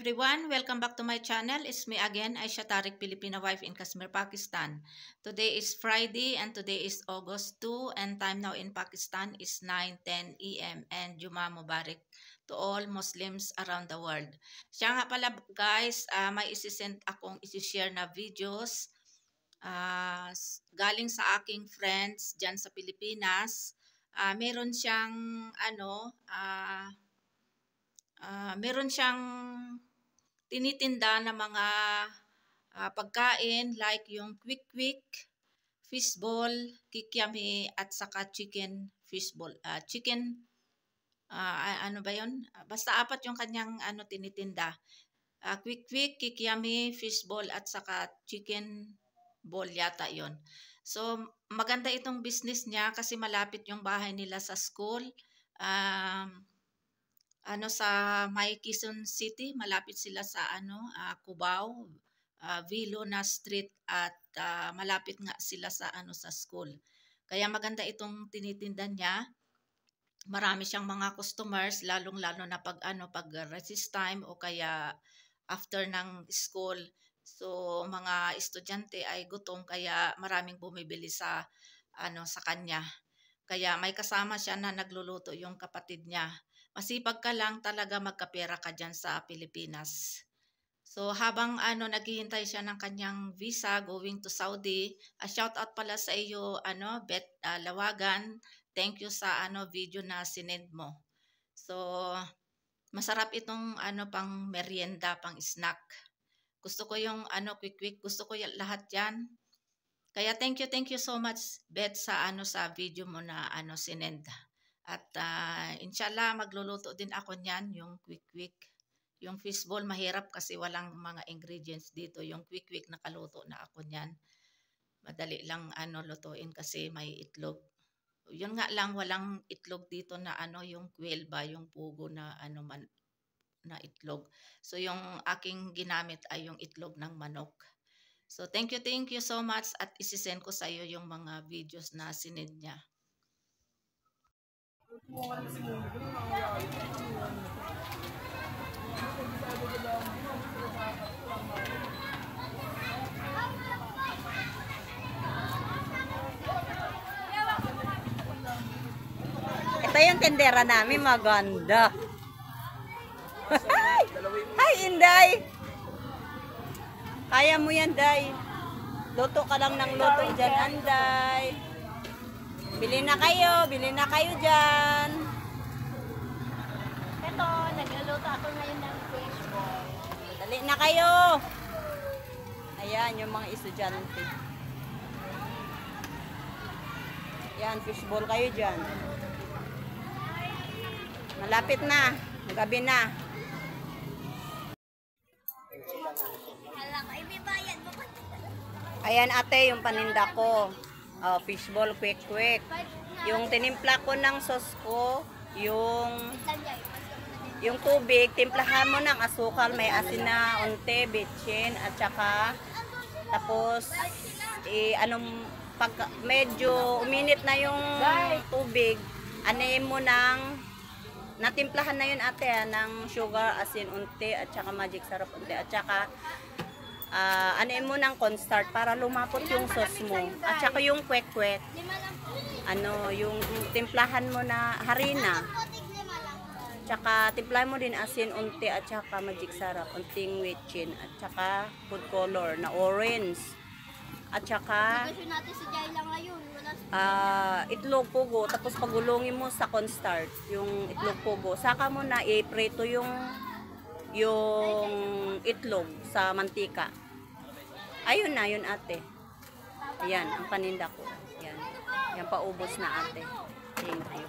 everyone, welcome back to my channel. It's me again, Aisha Tariq, Filipina wife in Kashmir, Pakistan. Today is Friday and today is August 2 and time now in Pakistan is 9:10 AM and Juma Mubarak to all Muslims around the world. Siya nga pala guys, may isisend akong isishare na videos galing sa aking friends dyan sa Pilipinas. Meron siyang meron siyang tinitinda na mga pagkain like yung quick, fishball, kikiami at saka chicken fishball. Ano ba yun? Basta apat yung kanyang tinitinda. Quick, kikiami, fishball at saka chicken ball yata yon. So maganda itong business niya kasi malapit yung bahay nila sa school. Sa May Quezon City, malapit sila sa Cubao, Vilona Street at malapit nga sila sa sa school. Kaya maganda itong tinitinda niya. Marami siyang mga customers lalong-lalo na pag recess time o kaya after ng school. So mga estudyante ay gutom kaya maraming bumibili sa sa kanya. Kaya may kasama siya na nagluluto yung kapatid niya. Masipag ka lang talaga magkapera ka dyan sa Pilipinas. So habang naghihintay siya ng kanyang visa going to Saudi, shout out pala sa iyo Beth Lawagan. Thank you sa video na sinend mo. So masarap itong pang merienda, pang snack. Gusto ko yung quick, gusto ko lahat 'yan. Kaya thank you so much Beth sa sa video mo na sinend. At inshallah magluluto din ako niyan, yung quick. Yung fishball mahirap kasi walang mga ingredients dito. Yung quick nakaluto na ako niyan. Madali lang lutuin kasi may itlog. Yun nga lang walang itlog dito na yung quail ba, yung pugo na na itlog. So yung aking ginamit ay yung itlog ng manok. So thank you so much at isisend ko sa iyo yung mga videos na sinend niya. Ito yung tendera namin, maganda. Hi, Inday! Kaya mo yan, Day. Luto ka lang ng luto dyan, Anday. Bili na kayo dyan. Ito, nagluluto ako ngayon ng fishball. Dali na kayo. Ayan, yung mga estudyante. Ayan, fishball kayo dyan. Malapit na. Gabi na. Ayan ate, yung paninda ko. Oh, fishball quick. Yung tinimpla ko ng sauce ko, yung tubig, timplahan mo ng asukal, may asin na, unte, bitchin, at saka tapos pag medyo uminit na yung tubig, anayin mo natimplahan na yun ate ng sugar, asin, unte, at saka magic sarap unte, at saka anayin mo ng cornstarch para lumapot yung sauce mo, at saka yung quick yung timplahan mo na harina, tsaka timplahan mo din asin, unti, at saka magic sarap, unting witchin, at saka food color na orange, at saka itlog pugo, tapos pagulungin mo sa cornstarch yung itlog pugo, saka mo na i-prito yung itlog sa mantika. Ayun na yun ate. Ayan ang paninda ko. Yan paubos na ate. Thank you.